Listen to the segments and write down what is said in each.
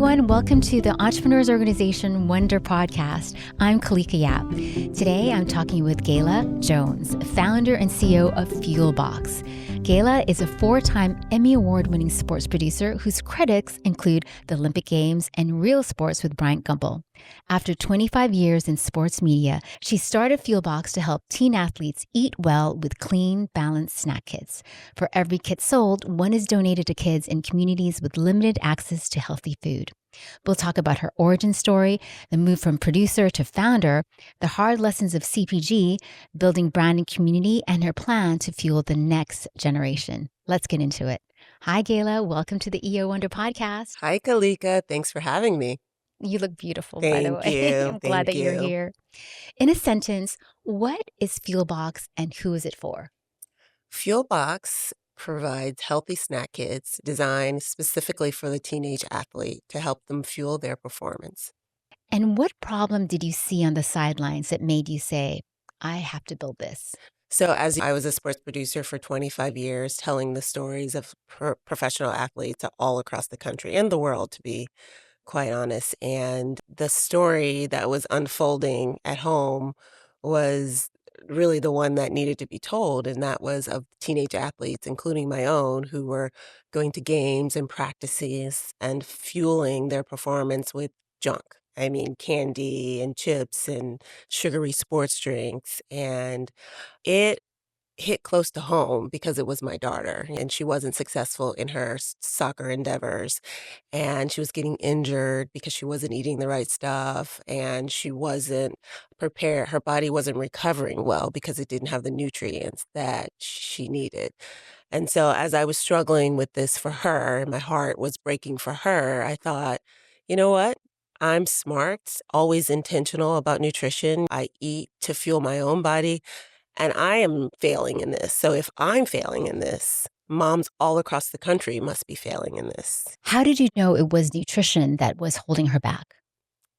everyone. Welcome to the Entrepreneurs Organization Wonder Podcast. I'm Kalika Yap. Today, I'm talking with Gayla Jones, founder and CEO of Fuelbox. Gayla is a 4-time Emmy Award-winning sports producer whose credits include the Olympic Games and Real Sports with Bryant Gumbel. After 25 years in sports media, she started Fuelbox to help teen athletes eat well with clean, balanced snack kits. For every kit sold, one is donated to kids in communities with limited access to healthy food. We'll talk about her origin story, the move from producer to founder, the hard lessons of CPG, building brand and community, and her plan to fuel the next generation. Let's get into it. Hi, Gayla. Welcome to the EO Wonder Podcast. Hi, Kalika. Thanks for having me. You look beautiful, by the way. Thank you. I'm glad that you're here. In a sentence, what is Fuelbox and who is it for? Fuelbox provides healthy snack kits designed specifically for the teenage athlete to help them fuel their performance. And what problem did you see on the sidelines that made you say, I have to build this? So as I was a sports producer for 25 years, telling the stories of professional athletes all across the country and the world, to be quite honest. And the story that was unfolding at home was really the one that needed to be told. And that was of teenage athletes, including my own, who were going to games and practices and fueling their performance with junk. I mean, candy and chips and sugary sports drinks. And it hit close to home because it was my daughter and she wasn't successful in her soccer endeavors and she was getting injured because she wasn't eating the right stuff and she wasn't prepared. Her body wasn't recovering well because it didn't have the nutrients that she needed. And so as I was struggling with this for her and my heart was breaking for her, I thought, you know what? I'm smart, always intentional about nutrition. I eat to fuel my own body. And I am failing in this. So if I'm failing in this, moms all across the country must be failing in this. How did you know it was nutrition that was holding her back?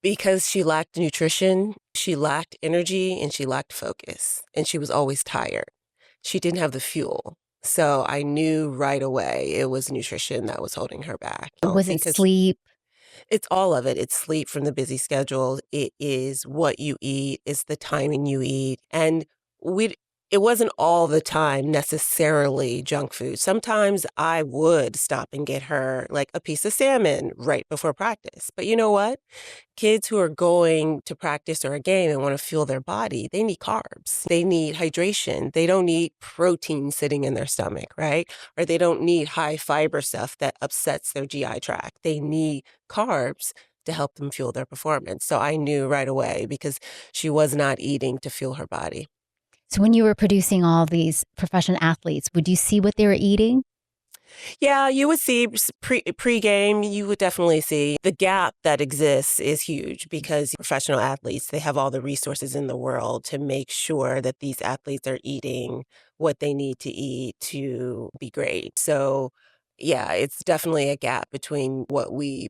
Because she lacked nutrition, she lacked energy, and she lacked focus. And she was always tired. She didn't have the fuel. So I knew right away it was nutrition that was holding her back. Was it sleep? It's all of it. It's sleep from the busy schedule. It is what you eat. It's the timing you eat. And it wasn't all the time necessarily junk food. Sometimes I would stop and get her like a piece of salmon right before practice. But you know what? Kids who are going to practice or a game and want to fuel their body, they need carbs. They need hydration. They don't need protein sitting in their stomach, right? Or they don't need high fiber stuff that upsets their GI tract. They need carbs to help them fuel their performance. So I knew right away because she was not eating to fuel her body. So when you were producing all these professional athletes, would you see what they were eating? Yeah, you would see pre-game, you would definitely see the gap that exists is huge because professional athletes, they have all the resources in the world to make sure that these athletes are eating what they need to eat to be great. So yeah, it's definitely a gap between what we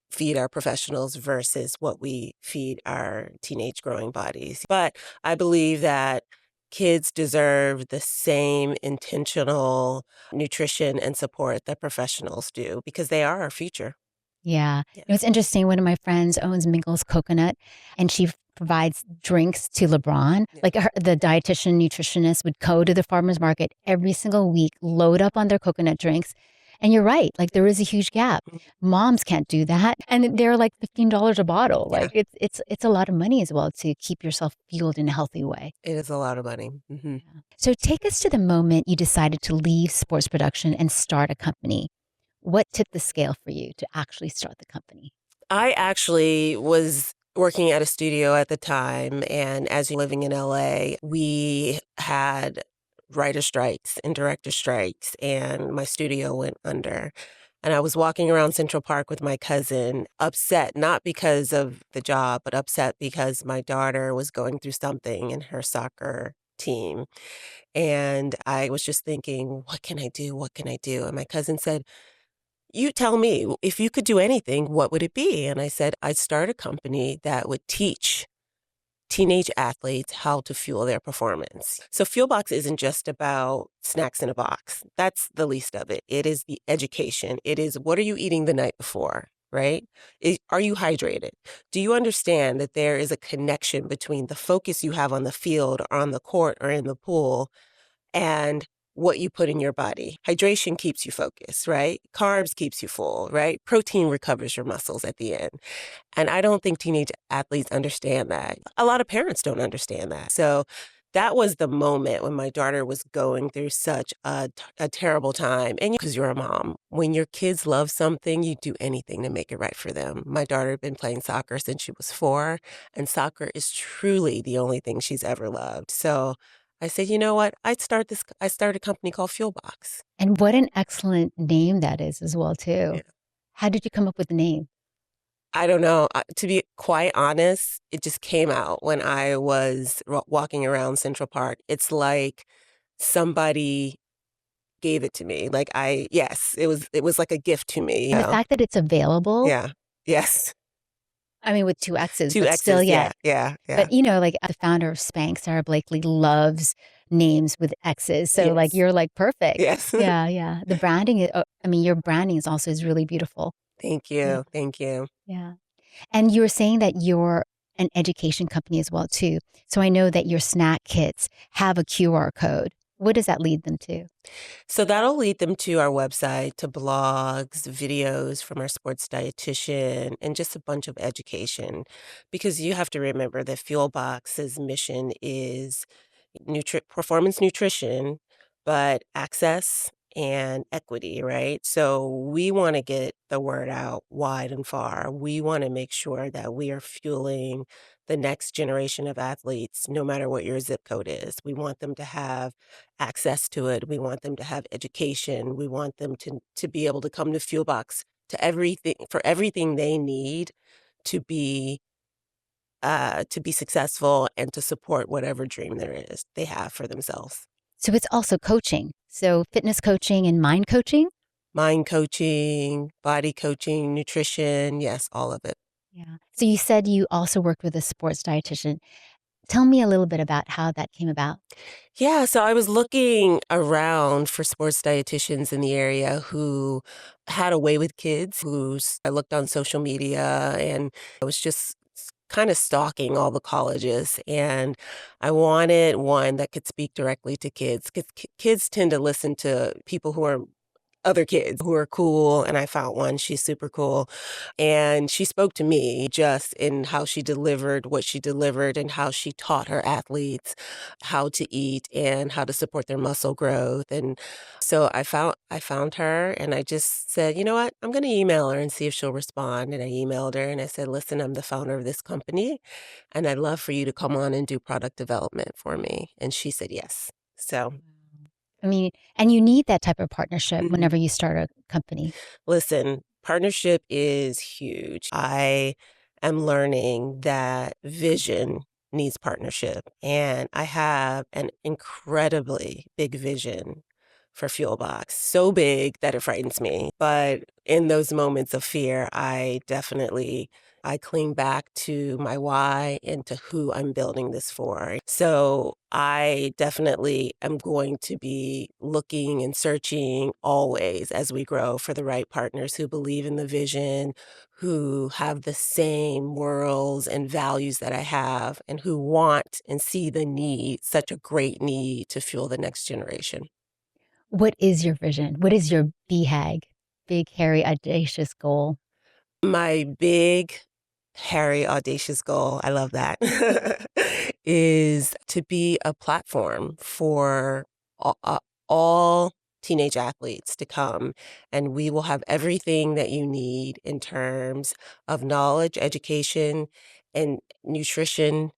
feed our professionals versus what we feed our teenage growing bodies. But I believe that kids deserve the same intentional nutrition and support that professionals do because they are our future. Yeah. It's interesting. One of my friends owns Mingles Coconut and she provides drinks to LeBron. Yeah. Like the dietitian nutritionist would go to the farmer's market every single week, load up on their coconut drinks. And you're right. Like there is a huge gap. Moms can't do that. And they're like $15 a bottle. Yeah. Like it's a lot of money as well to keep yourself fueled in a healthy way. It is a lot of money. Mm-hmm. Yeah. So take us to the moment you decided to leave sports production and start a company. What tipped the scale for you to actually start the company? I actually was working at a studio at the time. And as you're living in LA, we had writer strikes and director strikes, and my studio went under. And I was walking around Central Park with my cousin, upset, not because of the job, but upset because my daughter was going through something in her soccer team. And I was just thinking, what can I do? What can I do? And my cousin said, you tell me, if you could do anything, what would it be? And I said, I'd start a company that would teach teenage athletes how to fuel their performance. So Fuelbox isn't just about snacks in a box. That's the least of it. It is the education. It is what are you eating the night before, right? Are you hydrated? Do you understand that there is a connection between the focus you have on the field or on the court or in the pool and what you put in your body? Hydration keeps you focused, right? Carbs keeps you full, right? Protein recovers your muscles at the end. And I don't think teenage athletes understand that. A lot of parents don't understand that. So that was the moment when my daughter was going through such a terrible time. And because you're a mom, when your kids love something, you do anything to make it right for them. My daughter had been playing soccer since she was 4, and soccer is truly the only thing she's ever loved. So I said, you know what? I started a company called Fuelbox. And what an excellent name that is as well, too. Yeah. How did you come up with the name? I don't know. To be quite honest, it just came out when I was walking around Central Park. It's like somebody gave it to me. Yes, it was like a gift to me. And the fact that it's available, Yeah. Yes. I mean, with 2 X's, Two but still X's. yet. Yeah. But, like the founder of Spanx, Sarah Blakely, loves names with X's. So, Yes. you're perfect. Yes. Yeah, yeah. The branding, your branding is really beautiful. Thank Yeah, you. Thank you. yeah. And you were saying that you're an education company as well, too. So I know that your snack kits have a QR code. What does that lead them to? So that'll lead them to our website, to blogs, videos from our sports dietitian, and just a bunch of education. Because you have to remember that Fuelbox's mission is performance nutrition, but access and equity, right? So we want to get the word out wide and far. We want to make sure that we are fueling the next generation of athletes, no matter what your zip code is. We want them to have access to it. We want them to have education. We want them to be able to come to Fuelbox for everything they need to be successful and to support whatever dream they have for themselves. So it's also coaching. So fitness coaching and mind coaching? Mind coaching, body coaching, nutrition, yes, all of it. Yeah. So you said you also worked with a sports dietitian. Tell me a little bit about how that came about. Yeah, so I was looking around for sports dietitians in the area who had a way with kids, I looked on social media, and I was just kind of stalking all the colleges, and I wanted one that could speak directly to kids, 'cause kids tend to listen to people who are other kids who are cool, and I found one. She's super cool. And she spoke to me just in how she delivered what she delivered and how she taught her athletes how to eat and how to support their muscle growth. And so I found her, and I just said, you know what? I'm going to email her and see if she'll respond. And I emailed her and I said, listen, I'm the founder of this company, and I'd love for you to come on and do product development for me. And she said yes. So I mean, and you need that type of partnership mhm. whenever you start a company. Listen, partnership is huge. I am learning that vision needs partnership, and I have an incredibly big vision for Fuelbox. So big that it frightens me. But in those moments of fear, I cling back to my why and to who I'm building this for. So I definitely am going to be looking and searching always as we grow for the right partners who believe in the vision, who have the same morals and values that I have, and who want and see the need, such a great need to fuel the next generation. What is your vision? What is your BHAG, big, hairy, audacious goal? My big, hairy, audacious goal, I love that, is to be a platform for all teenage athletes to come, and we will have everything that you need in terms of knowledge, education, and nutrition,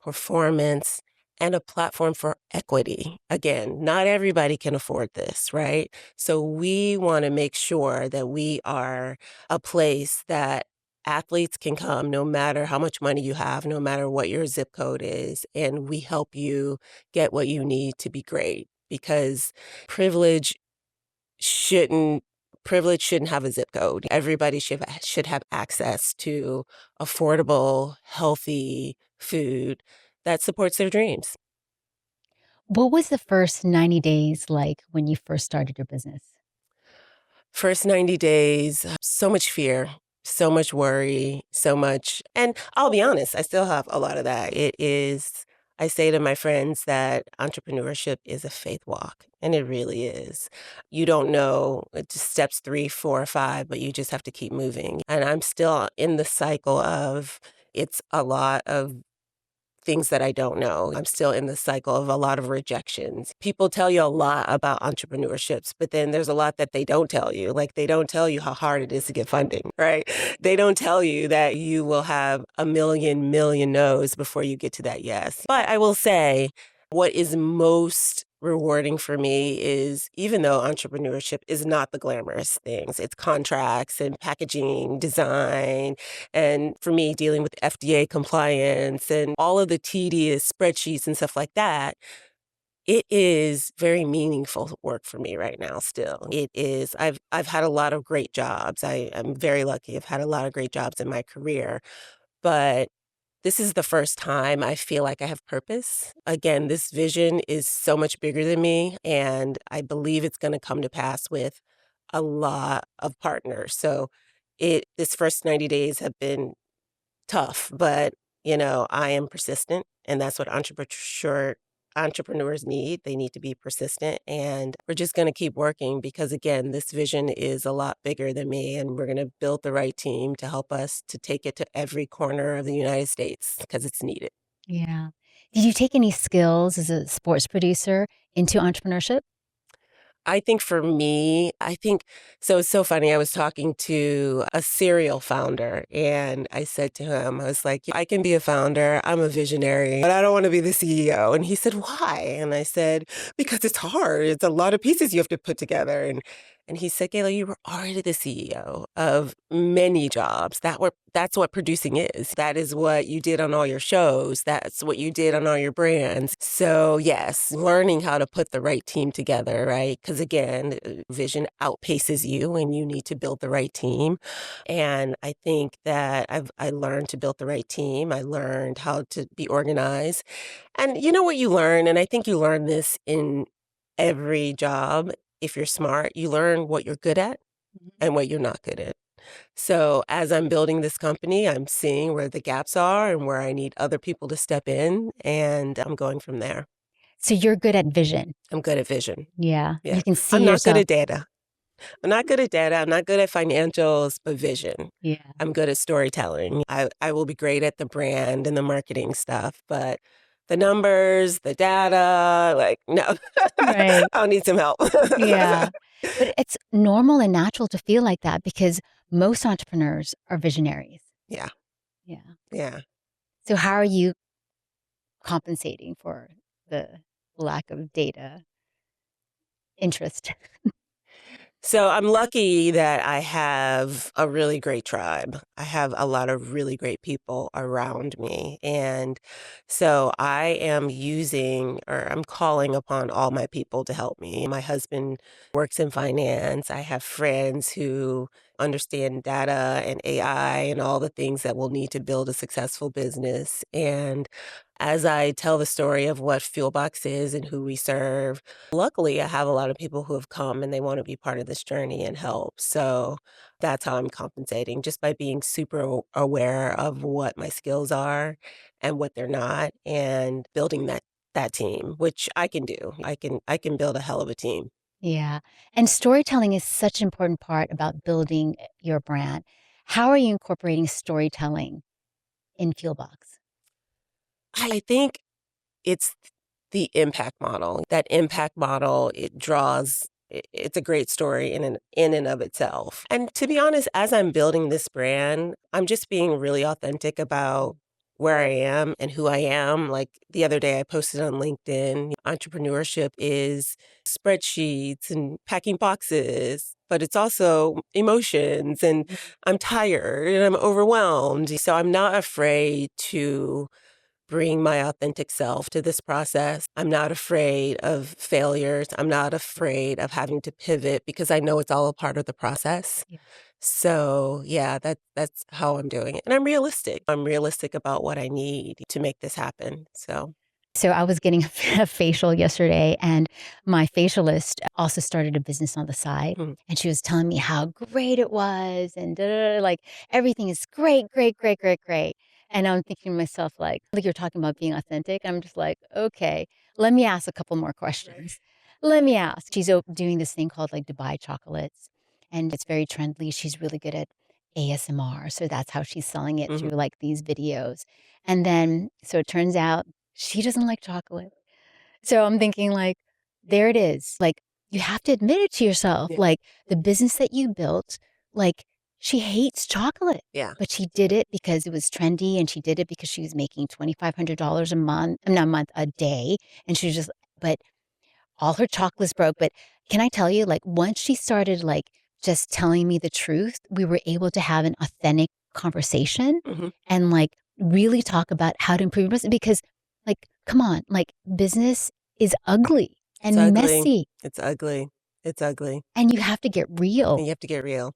performance, and a platform for equity. Again, not everybody can afford this, right? So we want to make sure that we are a place that athletes can come no matter how much money you have, no matter what your zip code is, and we help you get what you need to be great, because privilege shouldn't privilege shouldn't have a zip code. Everybody should have access to affordable, healthy food that supports their dreams. What was the first 90 days like when you first started your business? First 90 days, so much fear. so much worry, so much. And I'll be honest, I still have a lot of that. I say to my friends that entrepreneurship is a faith walk, and it really is. You don't know, it's just steps 3, 4, 5, but you just have to keep moving. And I'm still in the cycle of it's a lot of things that I don't know. I'm still in the cycle of a lot of rejections. People tell you a lot about entrepreneurships, but then there's a lot that they don't tell you. Like they don't tell you how hard it is to get funding, right? They don't tell you that you will have a million no's before you get to that yes. But I will say what is most rewarding for me is even though entrepreneurship is not the glamorous things, it's contracts and packaging, design, and for me, dealing with FDA compliance and all of the tedious spreadsheets and stuff like that, it is very meaningful work for me right now still. It is. I've had a lot of great jobs. I'm very lucky. I've had a lot of great jobs in my career, but this is the first time I feel like I have purpose. Again, this vision is so much bigger than me, and I believe it's going to come to pass with a lot of partners. So this first 90 days have been tough, but I am persistent, and that's what entrepreneurs need. They need to be persistent, and we're just going to keep working because again, this vision is a lot bigger than me, and we're going to build the right team to help us to take it to every corner of the United States because it's needed. Yeah. Did you take any skills as a sports producer into entrepreneurship? I think for me, so it's so funny. I was talking to a serial founder and I said to him, I was like, I can be a founder. I'm a visionary, but I don't want to be the CEO. And he said, why? And I said, because it's hard. It's a lot of pieces you have to put together. And he said, Gayla, you were already the CEO of many jobs. That's what producing is. That is what you did on all your shows. That's what you did on all your brands. So yes, learning how to put the right team together, right? Because again, vision outpaces you and you need to build the right team. And I think that I learned to build the right team. I learned how to be organized. And you know what you learn, and I think you learn this in every job. If you're smart, you learn what you're good at and what you're not good at. So as I'm building this company, I'm seeing where the gaps are and where I need other people to step in, and I'm going from there. So you're good at vision. I'm good at vision. Yeah. Yeah. You can see I'm not good yourself. at data. I'm not good at data. I'm not good at financials, but vision. Yeah. I'm good at storytelling. I will be great at the brand and the marketing stuff, but the numbers, the data, like, no, Right. I'll need some help. Yeah. But it's normal and natural to feel like that because most entrepreneurs are visionaries. Yeah. Yeah. Yeah. So how are you compensating for the lack of data interest? So I'm lucky that I have a really great tribe. I have a lot of really great people around me. And so I am I'm calling upon all my people to help me. My husband works in finance. I have friends who understand data and AI and all the things that we'll need to build a successful business. And as I tell the story of what Fuelbox is and who we serve, luckily, I have a lot of people who have come and they want to be part of this journey and help. So that's how I'm compensating, just by being super aware of what my skills are and what they're not, and building that team, which I can do. I can build a hell of a team. Yeah. And storytelling is such an important part about building your brand. How are you incorporating storytelling in Fuelbox? I think it's the impact model. That impact model, it's a great story in and of itself. And to be honest, as I'm building this brand, I'm just being really authentic about where I am and who I am. Like the other day I posted on LinkedIn, entrepreneurship is spreadsheets and packing boxes, but it's also emotions, and I'm tired and I'm overwhelmed. So I'm not afraid to bring my authentic self to this process. I'm not afraid of failures. I'm not afraid of having to pivot because I know it's all a part of the process. Yeah. So yeah, that's how I'm doing it. And I'm realistic. I'm realistic about what I need to make this happen. So So I was getting a facial yesterday, and my facialist also started a business on the side. Mhm. And she was telling me how great it was, and like everything is great, great, great, great, great. And I'm thinking to myself, like you're talking about being authentic. I'm just like, okay, let me ask a couple more questions. Let me ask. She's doing this thing called like Dubai chocolates, and it's very trendy. She's really good at ASMR. So that's how she's selling it Mhm. through like these videos. And then, so it turns out she doesn't like chocolate. So I'm thinking like, there it is. Like, you have to admit it to yourself. Yeah. Like the business that you built, like she hates chocolate, Yeah. but she did it because it was trendy, and she did it because she was making $2,500 a month, not a month, a day. And she was just, but all her chocolates broke. But can I tell you, like once she started like just telling me the truth, we were able to have an authentic conversation Mhm. and like really talk about how to improve business. Because like, come on, like business is ugly It's and ugly. messy, It's ugly. It's ugly. and you have to get And real. you have to get real.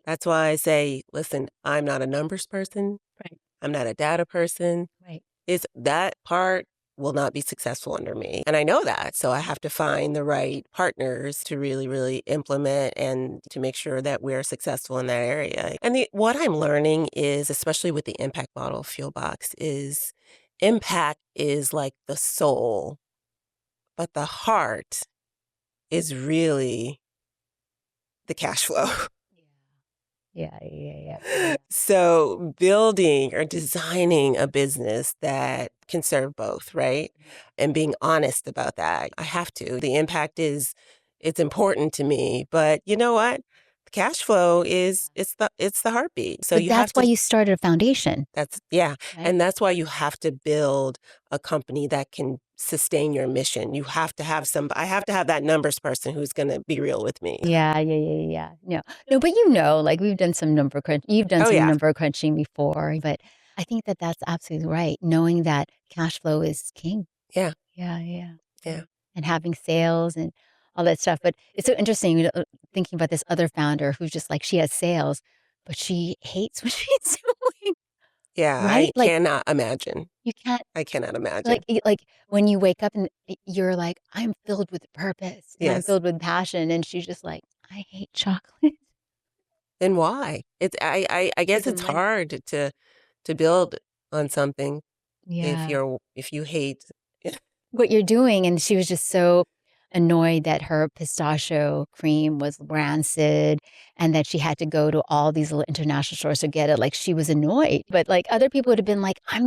That's why I say, listen, I'm not a numbers person. Right. I'm not a data person. Right. Is that part will not be successful under me. And I know that. So I have to find the right partners to really, really implement and to make sure that we're successful in that area. And what I'm learning is, especially with the impact model of Fuelbox, is impact is like the soul, but the heart is really the cash flow. Yeah. Yeah. So building or designing a business that can serve both, right? And being honest about that. I have to. The impact it's important to me, but you know what? The cash flow is it's the heartbeat. So But you have that's why to you started a foundation, yeah. right? And that's why you have to build a company that can sustain your mission. You have to have I have to have that numbers person who's going to be real with me. Yeah. No, but like we've done some number crunch. You've done Oh some yeah. number crunching before, but I think that that's absolutely right. Knowing that cash flow is king. Yeah. Yeah. Yeah. And having sales and all that stuff. But it's so interesting thinking about this other founder who's just like, she has sales, but she hates what she's doing, Yeah, right? I Like cannot imagine. you can't, I cannot imagine. like when you wake up and you're like, I'm filled with purpose and I'm Yes. filled with passion. And she's just like, I hate chocolate. Then why? It's I For guess the it's money. hard to build on something Yeah. if you hate. What you're doing. And she was just so annoyed that her pistachio cream was rancid and that she had to go to all these little international stores to get it. Like she was annoyed, but like other people would have been like, I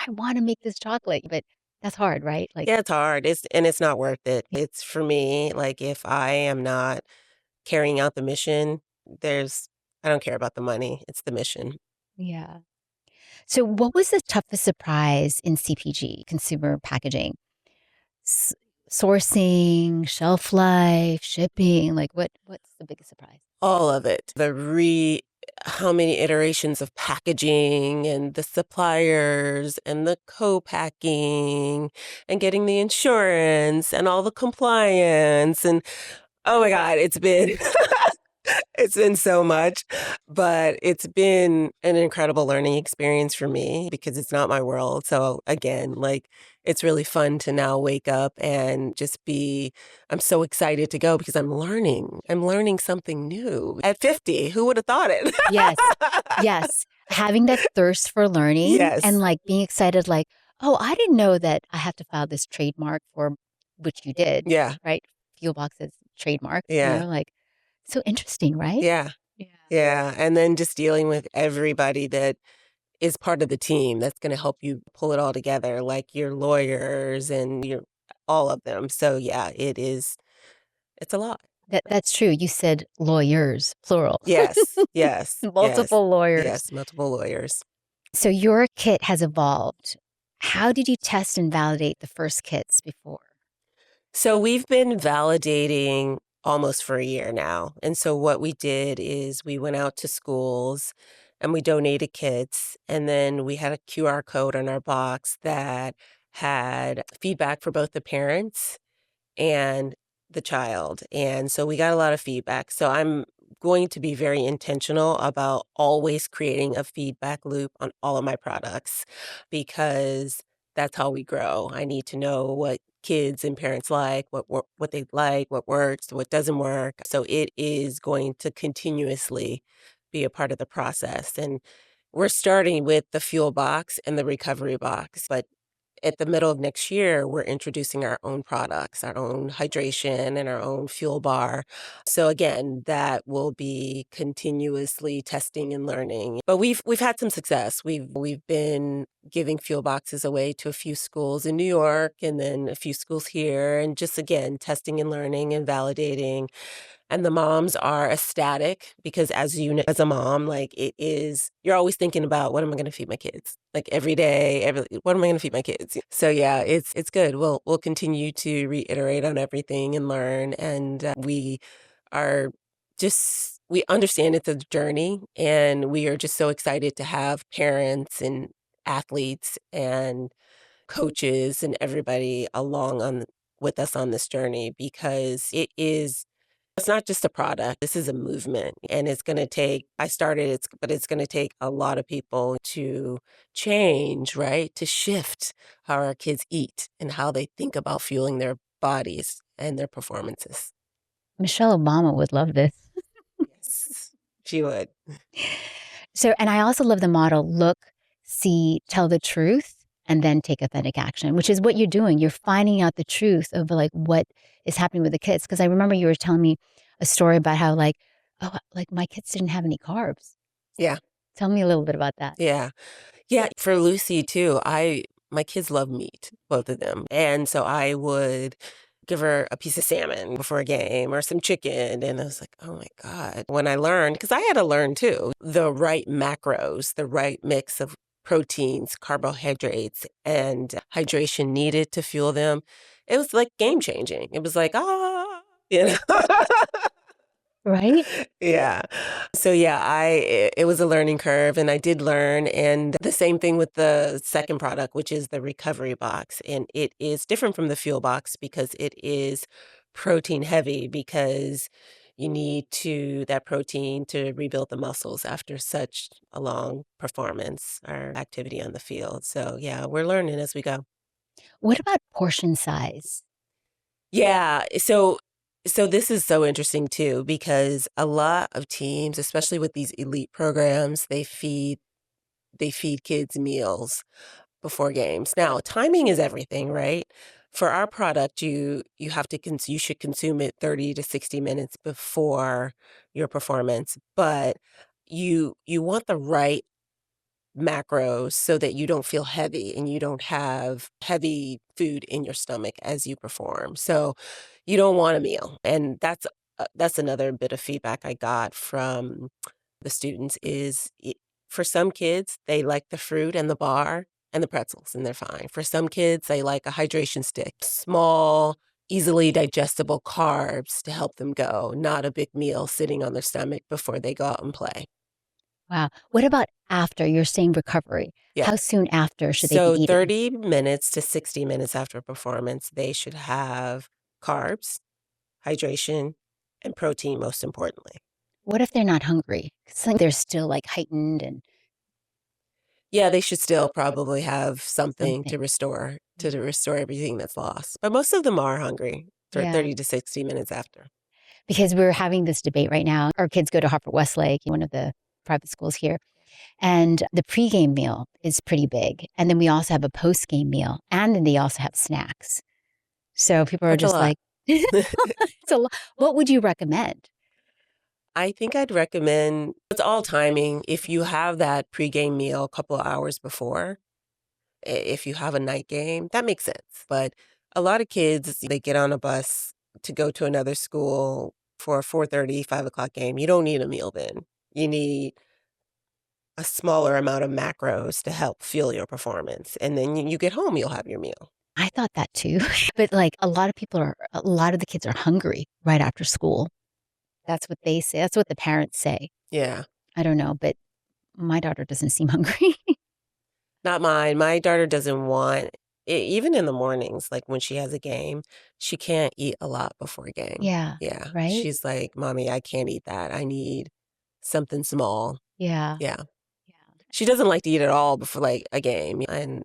want to make this chocolate, but that's hard, right? Like, Yeah, it's hard. It's not worth it. It's for me, like if I am not carrying out the mission, there's I don't care about the money. It's the mission. yeah. So what was the toughest surprise in CPG, consumer packaging? S- Sourcing, shelf life, shipping, like what's the biggest surprise? All of it. How many iterations of packaging and the suppliers and the co-packing and getting the insurance and all the compliance and oh my God, it's been it's been so much, but it's been an incredible learning experience for me because it's not my world. So again, like it's really fun to now wake up and I'm so excited to go because I'm learning. I'm learning something new. At 50, who would have thought it? Yes. Yes. Having that thirst for learning and Yes. like being excited, like, oh, I didn't know that I have to file this trademark for which you did, Yeah. right? Fuelbox is trademark, Yeah. like so interesting, right? Yeah. Yeah. Yeah. And then just dealing with everybody that is part of the team that's going to help you pull it all together, like your lawyers and all of them. So yeah, it's a lot. That's true. You said lawyers, plural. Yes, yes, yes, Multiple lawyers. yes, multiple lawyers. So your kit has evolved. How did you test and validate the first kits before? So we've been validating almost for a year now. And so what we did is we went out to schools and we donated kits. And then we had a QR code on our box that had feedback for both the parents and the child. And so we got a lot of feedback. So I'm going to be very intentional about always creating a feedback loop on all of my products because that's how we grow. I need to know what kids and parents like, what they like, what works, what doesn't work. So it is going to continuously be a part of the process. And we're starting with the fuel box and the recovery box, but at the middle of next year, we're introducing our own products, our own hydration and our own fuel bar. So again, that will be continuously testing and learning. But we've had some success. We've been giving fuel boxes away to a few schools in New York and then a few schools here, and just again testing and learning and validating. And the moms are ecstatic because as you know, as a mom, like it is, you're always thinking about what am I going to feed my kids? Like every day, what am I going to feed my kids? So yeah, it's good. We'll continue to reiterate on everything and learn. And we are we understand it's a journey, and we are just so excited to have parents and athletes and coaches and everybody along with us on this journey because it's not just a product. This is a movement, and it's going to take, but it's going to take a lot of people to change, right? To shift how our kids eat and how they think about fueling their bodies and their performances. Michelle Obama would love this. Yes, she would. So, and I also love the model, look, see, tell the truth, and then take authentic action, which is what you're doing. You're finding out the truth of like what is happening with the kids. Because I remember you were telling me a story about how like, oh, like my kids didn't have any carbs. Yeah. Tell me a little bit about that. Yeah. Yeah, for Lucy too, my kids love meat, both of them. And so I would give her a piece of salmon before a game or some chicken. And I was like, oh my God. When I learned, because I had to learn too, the right macros, the right mix of proteins, carbohydrates, and hydration needed to fuel them, it was like game changing. It was like, you know. Right? Yeah. So yeah, it was a learning curve and I did learn. And the same thing with the second product, which is the recovery box. And it is different from the fuel box because it is protein heavy because you need that protein to rebuild the muscles after such a long performance or activity on the field. So yeah, we're learning as we go. What about portion size? Yeah. So this is so interesting too, because a lot of teams, especially with these elite programs, they feed kids meals before games. Now, timing is everything, right? For our product, you should consume it 30 to 60 minutes before your performance, but you want the right macros so that you don't feel heavy and you don't have heavy food in your stomach as you perform. So you don't want a meal. And that's another bit of feedback I got from the students for some kids, they like the fruit and the bar and the pretzels and they're fine. For some kids, they like a hydration stick, small, easily digestible carbs to help them go, not a big meal sitting on their stomach before they go out and play. Wow. What about after? You're saying recovery. Yeah. How soon after should they be So eating? 30 minutes to 60 minutes after a performance, they should have carbs, hydration, and protein, most importantly. What if they're not hungry? They're still like heightened and Yeah, they should still probably have something to something. restore everything that's lost. But most of them are hungry for Yeah. 30 to 60 minutes after. Because we're having this debate right now. Our kids go to Harper Westlake, one of the private schools here. And the pregame meal is pretty big. And then we also have a postgame meal. And then they also have snacks. So people are That's a just lot. like, it's a lot. What would you recommend? I think I'd recommend, it's all timing. If you have that pregame meal a couple of hours before, if you have a night game, that makes sense. But a lot of kids, they get on a bus to go to another school for a 4:30, 5 o'clock game. You don't need a meal then. You need a smaller amount of macros to help fuel your performance. And then you get home, you'll have your meal. I thought that too. But like a lot of the kids are hungry right after school. That's what they say. That's what the parents say. Yeah. I don't know, but my daughter doesn't seem hungry. Not mine. My daughter doesn't want, even in the mornings, like when she has a game, she can't eat a lot before a game. Yeah. Yeah. Right? She's like, Mommy, I can't eat that. I need something small. Yeah. Yeah. Yeah. She doesn't like to eat at all before like a game. And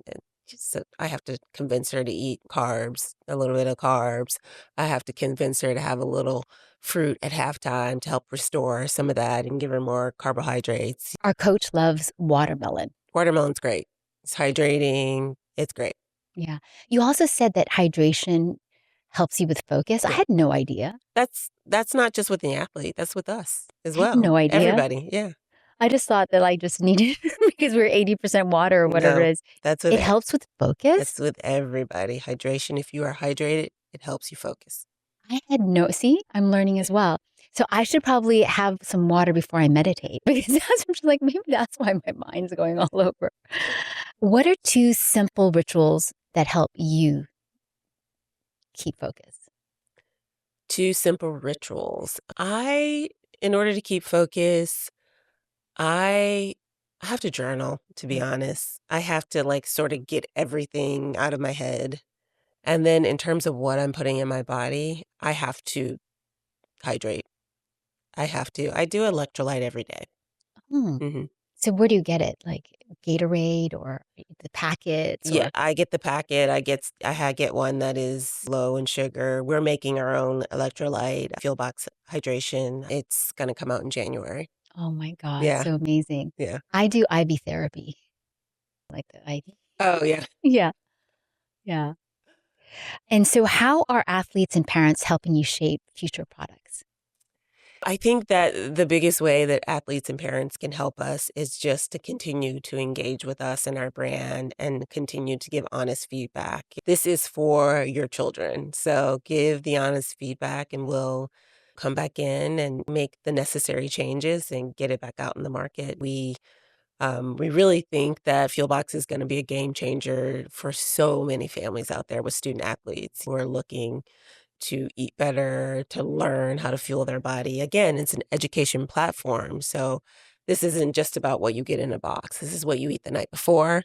So I have to convince her to eat carbs, a little bit of carbs. I have to convince her to have a little fruit at halftime to help restore some of that and give her more carbohydrates. Our coach loves watermelon. Watermelon's great. It's hydrating. It's great. Yeah. You also said that hydration helps you with focus. I Yeah. had no idea. That's not just with the athlete. That's with us as I had well. no idea. Everybody. Yeah. I just thought that I just needed because we're 80% water or whatever No, it is. that's with It helps with focus. that's with everybody. Hydration. If you are hydrated, it helps you focus. I had no, see, I'm learning as well. So I should probably have some water before I meditate because that's I'm just like, maybe that's why my mind's going all over. What are two simple rituals that help you keep focus? Two simple rituals. In order to keep focus, I have to journal, to be honest. I have to like sort of get everything out of my head. And then in terms of what I'm putting in my body, I have to hydrate. I have to. I do electrolyte every day. Hmm. Hmm. So where do you get it? Like Gatorade or the packets Yeah, or? I get the packet. I get one that is low in sugar. We're making our own electrolyte fuel box hydration. It's gonna come out in January. Oh my God, Yeah, so amazing. yeah. I do IV therapy, like the IV. Oh yeah. Yeah, yeah. And so how are athletes and parents helping you shape future products? I think that the biggest way that athletes and parents can help us is just to continue to engage with us and our brand and continue to give honest feedback. This is for your children. So give the honest feedback and we'll come back in and make the necessary changes and get it back out in the market. We really think that Fuelbox is going to be a game changer for so many families out there with student athletes who are looking to eat better, to learn how to fuel their body. Again, it's an education platform. So this isn't just about what you get in a box. This is what you eat the night before.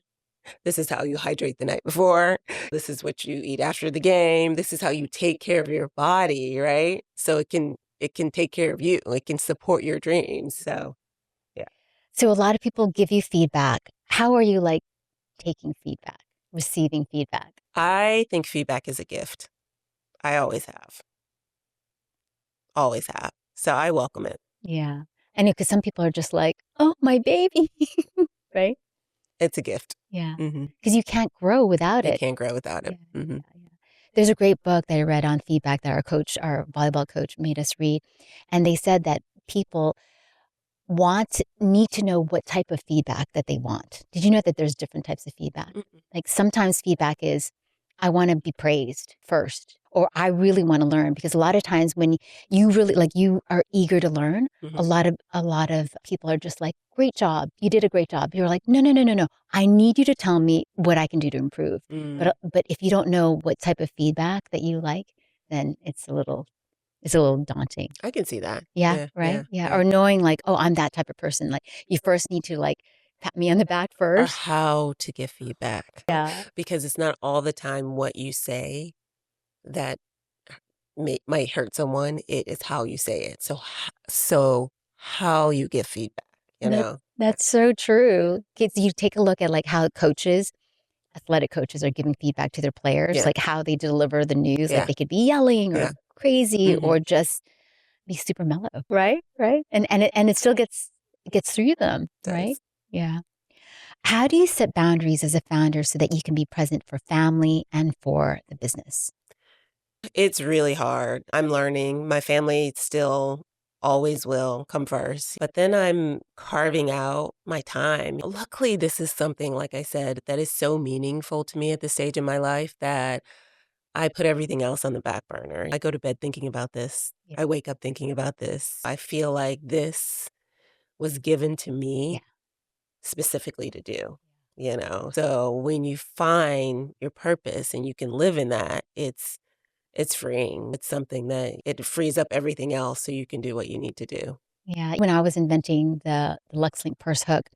This is how you hydrate the night before. This is what you eat after the game. This is how you take care of your body, right? So it can take care of you. It can support your dreams. So yeah. So a lot of people give you feedback. How are you like taking feedback, receiving feedback? I think feedback is a gift. I always have. Always have. So I welcome it. Yeah. I know because some people are just like, oh, my baby, right? It's a gift. Yeah. Hmm. Because you can't grow without You it. can't grow without Yeah, it. Hmm. yeah. There's a great book that I read on feedback that our coach, our volleyball coach, made us read. And they said that people need to know what type of feedback that they want. Did you know that there's different types of feedback? Mm-mm. Like sometimes feedback is, I want to be praised first, or I really want to learn. Because a lot of times when you really like you are eager to learn, Mhm. a lot of people are just like, great job, you did a great job. You're like, no, no, no, no, no. I need you to tell me what I can do to improve. Mm. But if you don't know what type of feedback that you like, then it's a little daunting. I can see that. Yeah, Yeah, right? yeah, Yeah, yeah. or knowing like, "Oh, I'm that type of person." Like, you first need to, like, pat me on the back Or first. how to give feedback. Yeah. Because it's not all the time what you say that might hurt someone. It is how you say it. So how you give feedback, you That know? Yeah. that's so true. Kids, you take a look at, like, how athletic coaches are giving feedback to their players, Yeah, like, how they deliver the news, like, yeah, they could be yelling or yeah. crazy Mhm. or just be super mellow, right? Right? And it still gets through them, right? Does. Yeah. How do you set boundaries as a founder so that you can be present for family and for the business? It's really hard. I'm learning. My family still always will come first, but then I'm carving out my time. Luckily, this is something, like I said, that is so meaningful to me at this stage in my life that I put everything else on the back burner. I go to bed thinking about this. Yeah. I wake up thinking about this. I feel like this was given to Yeah. me specifically to do, you know? So when you find your purpose and you can live in that, it's freeing. It's something that it frees up everything else so you can do what you need to do. Yeah. When I was inventing the LuxLink purse hook,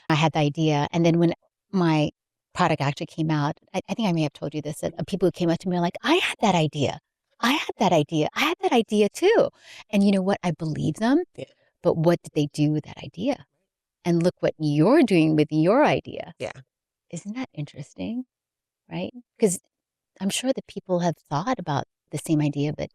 I had the idea. And then when my product actually came out, I think I may have told you this, that Mhm. people who came up to me were like, I had that idea. I had that idea. I had that idea too. And you know what? I believe them, Yeah. but what did they do with that idea? And look what you're doing with your idea. Yeah. Isn't that interesting? right? Because I'm sure that people have thought about the same idea, but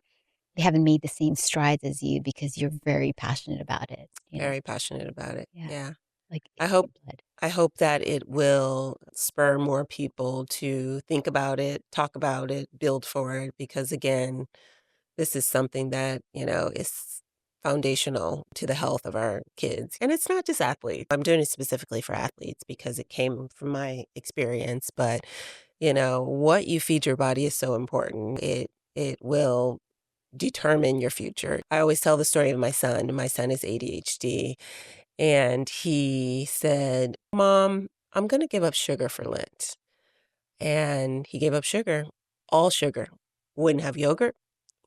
they haven't made the same strides as you because you're very passionate about it, Very passionate about it. Yeah. Yeah. Like I it's in hope your blood. I hope that it will spur more people to think about it, talk about it, build for it, because again, this is something that, is foundational to the health of our kids. And it's not just athletes. I'm doing it specifically for athletes because it came from my experience, but what you feed your body is so important. It will determine your future. I always tell the story of my son. My son is ADHD, and he said, "Mom, I'm going to give up sugar for Lent." And he gave up sugar, all sugar. Wouldn't have yogurt,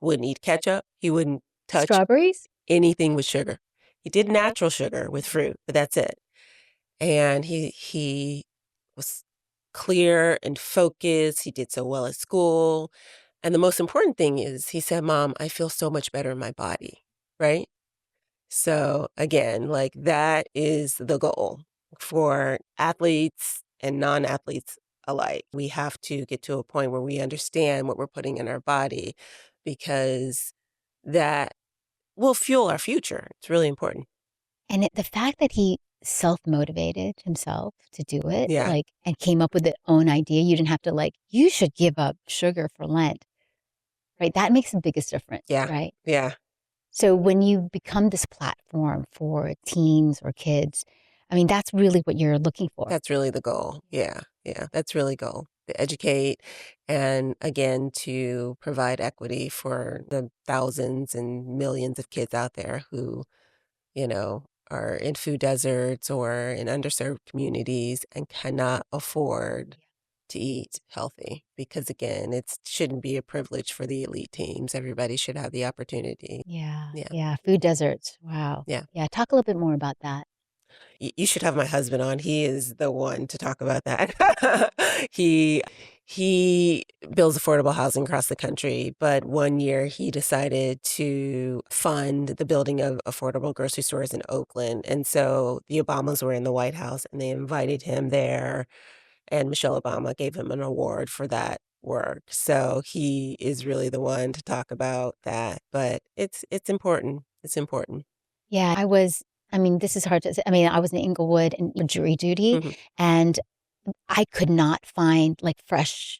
wouldn't eat ketchup. He wouldn't touch Strawberries? anything with sugar. He did natural sugar with fruit, but that's it. And he was clear and focused. He did so well at school. And the most important thing is he said, "Mom, I feel so much better in my body." Right? So again, like that is the goal for athletes and non-athletes alike. We have to get to a point where we understand what we're putting in our body because that will fuel our future. It's really important. And the fact that he self-motivated himself to do it, Yeah. and came up with his own idea, you didn't have to you should give up sugar for Lent, right? That makes the biggest difference, Yeah. right? Yeah. So when you become this platform for teens or kids, I mean, that's really what you're looking for. That's really the goal. Yeah. Yeah. That's really the goal. To educate and again to provide equity for the thousands and millions of kids out there who are in food deserts or in underserved communities and cannot afford to eat healthy. Because again, it shouldn't be a privilege for the elite teams. Everybody should have the opportunity. Yeah, Yeah. yeah, food deserts. Wow. Yeah. Yeah, talk a little bit more about that. You should have my husband on. He is the one to talk about that. he he builds affordable housing across the country, but one year he decided to fund the building of affordable grocery stores in Oakland. And so the Obamas were in the White House and they invited him there, and Michelle Obama gave him an award for that work. So he is really the one to talk about that, but it's important. It's important. Yeah, I mean, this is hard to say. I mean, I was in Inglewood and jury duty, Mhm. and I could not find fresh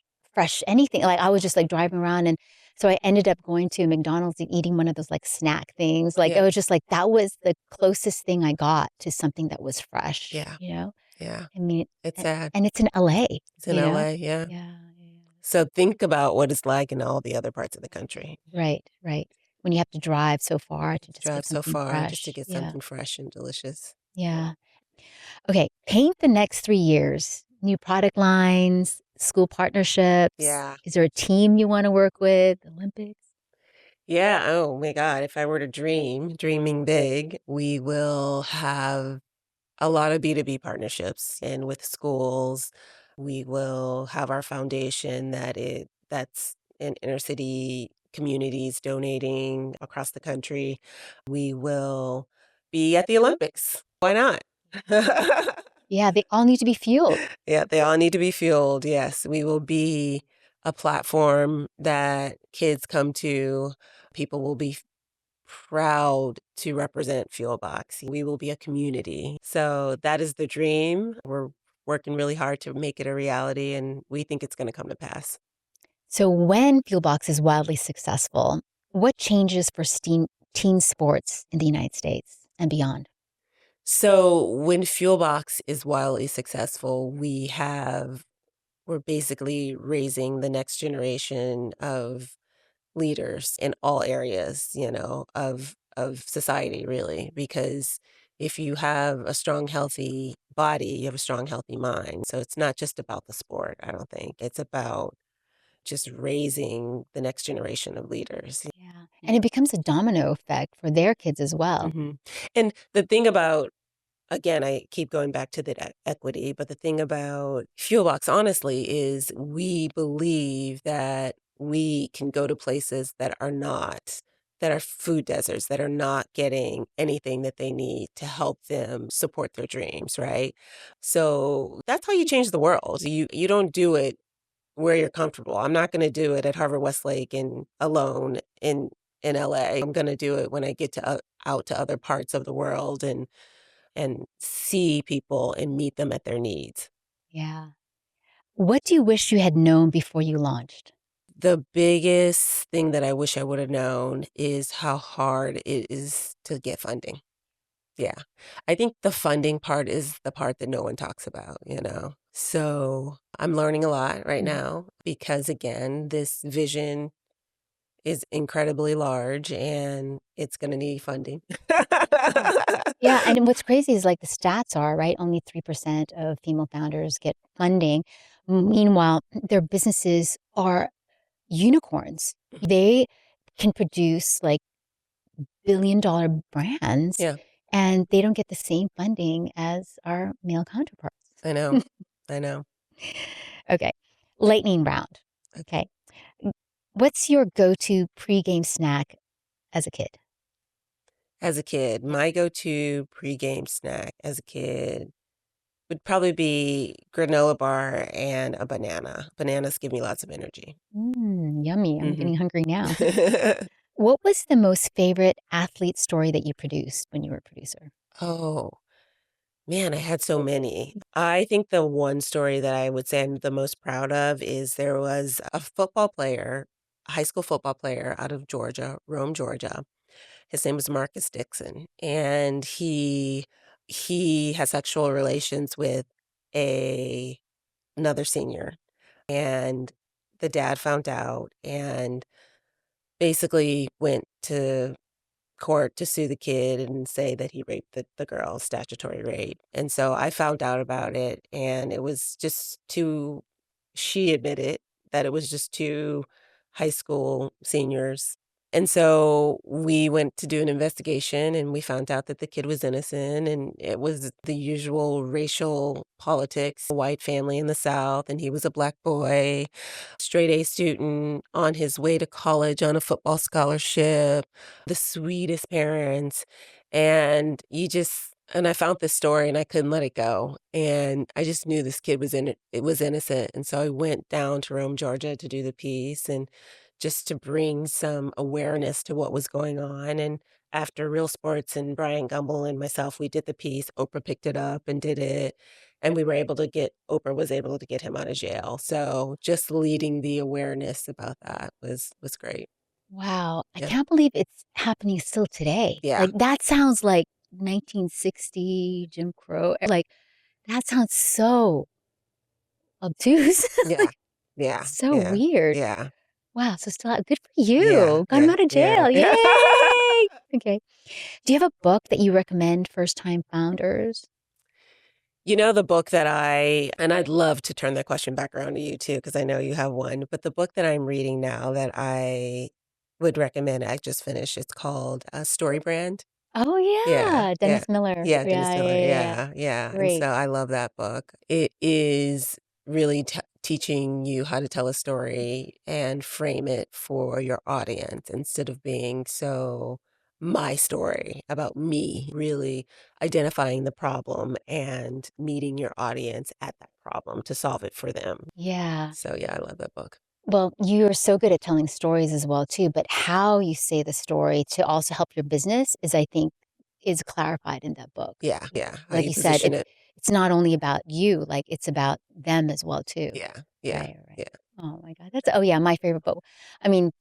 anything. I was just driving around, and so I ended up going to McDonald's and eating one of those snack things. It Yeah. was just that was the closest thing I got to something that was fresh, Yeah. Yeah. I mean, It's sad. and it's in LA, It's in LA, yeah. Yeah, yeah. So think about what it's like in all the other parts of the country. Right, right. When you have to drive so far to just Drive get so something far just to fresh. get Yeah, something fresh and delicious. yeah. Okay, paint the next 3 years. New product lines, school partnerships. Yeah. Is there a team you wanna work with? Olympics? Yeah, oh my God, if I were to dreaming big, we will have a lot of B2B partnerships, and with schools, we will have our foundation that's in inner city communities donating across the country. We will be at the Olympics. Why not? Yeah, they all need to be fueled. Yeah, they all need to be fueled. Yes, we will be a platform that kids come to. People will be proud to represent Fuelbox. We will be a community. So that is the dream. We're working really hard to make it a reality, and we think it's going to come to pass. So when Fuelbox is wildly successful, what changes for teen sports in the United States and beyond? So when Fuelbox is wildly successful, we're basically raising the next generation of leaders in all areas, of society, really, because if you have a strong, healthy body, you have a strong, healthy mind. So it's not just about the sport, I don't think. It's about just raising the next generation of leaders. Yeah, and it becomes a domino effect for their kids as well. Hmm. And the thing about again, I keep going back to the equity, but the thing about Fuelbox, honestly, is we believe that we can go to places that are food deserts, that are not getting anything that they need to help them support their dreams, right? So that's how you change the world. You don't do it where you're comfortable. I'm not gonna do it at Harvard Westlake and alone in LA. I'm gonna do it when I get to out to other parts of the world and see people and meet them at their needs. Yeah. What do you wish you had known before you launched? The biggest thing that I wish I would have known is how hard it is to get funding. Yeah. I think the funding part is the part that no one talks about, you know? So I'm learning a lot right Mhm. now because, again, this vision is incredibly large and it's going to need funding. Yeah. Yeah, and what's crazy is, like, the stats are, right, only 3% of female founders get funding. Meanwhile, their businesses are unicorns. They can produce, like, billion-dollar brands, Yeah, and they don't get the same funding as our male counterparts. I know. I know. Okay, lightning round, okay. W What's your go-to pregame snack as a kid? As a kid, my go-to pregame snack as a kid would probably be granola bar and a banana. Bananas give me lots of energy. Yummy, I'm Mhm. getting hungry now. What was the most favorite athlete story that you produced when you were a producer? Oh, man, I had so many. I think the one story that I would say I'm the most proud of is there was a football player, a high school football player out of Georgia, Rome, Georgia. His name was Marcus Dixon, and he had sexual relations with a another senior, and the dad found out and basically went to court to sue the kid and say that he raped the girl, statutory rape. And so I found out about it, and it was just too she admitted that it was just 2 high school seniors. And so we went to do an investigation, and we found out that the kid was innocent, and it was the usual racial politics, a white family in the South, and he was a black boy, straight A student on his way to college on a football scholarship, the sweetest parents, and I found this story and I couldn't let it go, and I just knew this kid was it was innocent, and so I went down to Rome, Georgia to do the piece and just to bring some awareness to what was going on, and after Real Sports and Brian Gumbel and myself, we did the piece, Oprah picked it up and did it, and Oprah was able to get him out of jail, so just leading the awareness about that was great. Wow, I Yeah. can't believe it's happening still today. Yeah. Like, that sounds like 1960 Jim Crow, like, that sounds so obtuse, Yeah. like, Yeah. so Yeah. weird. Yeah. Wow, so still out good for Yeah. you, got him Yeah. out of Yeah. jail, Yeah. yay! Okay. Do you have a book that you recommend first-time founders? You know, the book that I'd love to turn that question back around to you too, because I know you have one, but the book that I'm reading now that I would recommend, I just finished, it's called, StoryBrand. Oh, Yeah, yeah, yeah. Dennis Miller. Yeah, Dennis Yeah, yeah, Miller, yeah, yeah. yeah, yeah, and so Great. I love that book. It is really teaching you how to tell a story and frame it for your audience instead of being so my story about me, really identifying the problem and meeting your audience at that problem to solve it for them. Yeah. So, yeah, I love that book. Well, you're so good at telling stories as well too, but how you say the story to also help your business is, I think, is clarified in that book. Yeah, yeah, how Like you you said, position it. it's not only about you, like, it's about them as well too. Yeah, yeah, Right, right. yeah. Oh my god, that's oh yeah, my favorite book. I mean,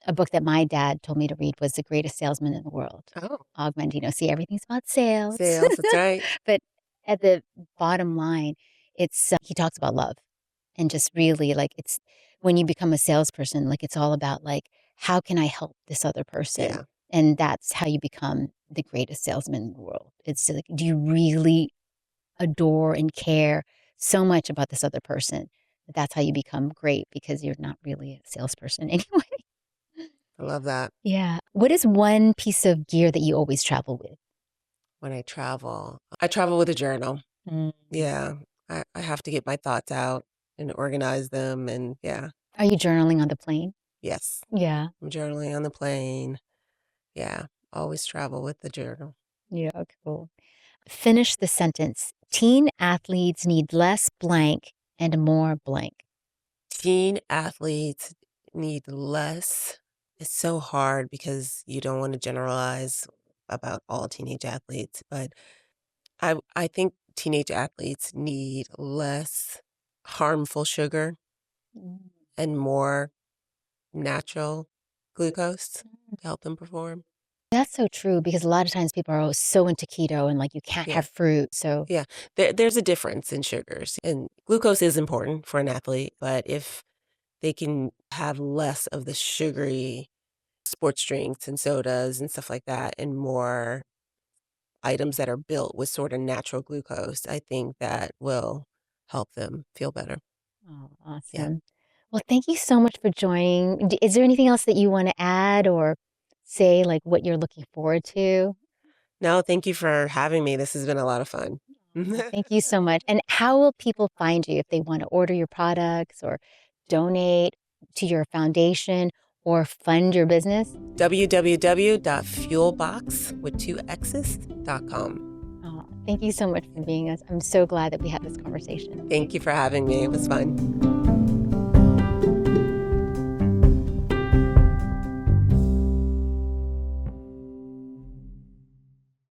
a book that my dad told me to read was The Greatest Salesman in the World. Oh, Og Mandino. See, everything's about sales. sales, that's right. But at the bottom line, it's he talks about love and just really like it's when you become a salesperson, like it's all about like how can I help this other person? Yeah. And that's how you become the greatest salesman in the world. It's like, do you really adore and care so much about this other person? That's how you become great because you're not really a salesperson anyway. I love that. Yeah. What is one piece of gear that you always travel with? When I travel with a journal. Mm. Yeah. I have to get my thoughts out and organize them and yeah. Are you journaling on the plane? Yes. Yeah. I'm journaling on the plane. Yeah. Always travel with the journal. Yeah. Cool. Finish the sentence. Teen athletes need less blank and more blank. Teen athletes need less. It's so hard because you don't want to generalize about all teenage athletes, but I think teenage athletes need less harmful sugar Mm. and more natural glucose to help them perform. That's so true because a lot of times people are so into keto and like you can't Yeah. have fruit. So, Yeah. There's a difference in sugars, and glucose is important for an athlete, but if they can have less of the sugary sports drinks and sodas and stuff like that and more items that are built with sort of natural glucose, I think that will help them feel better. oh, Yeah. awesome. Well, thank you so much for joining. Is there anything else that you want to add or say, like what you're looking forward to? No, thank you for having me. This has been a lot of fun. Well, thank you so much. And how will people find you if they want to order your products or donate to your foundation or fund your business? www.fuelbox with 2x's.com. Oh, thank you so much for being us. I'm so glad that we had this conversation. Thank you for having me. It was fun.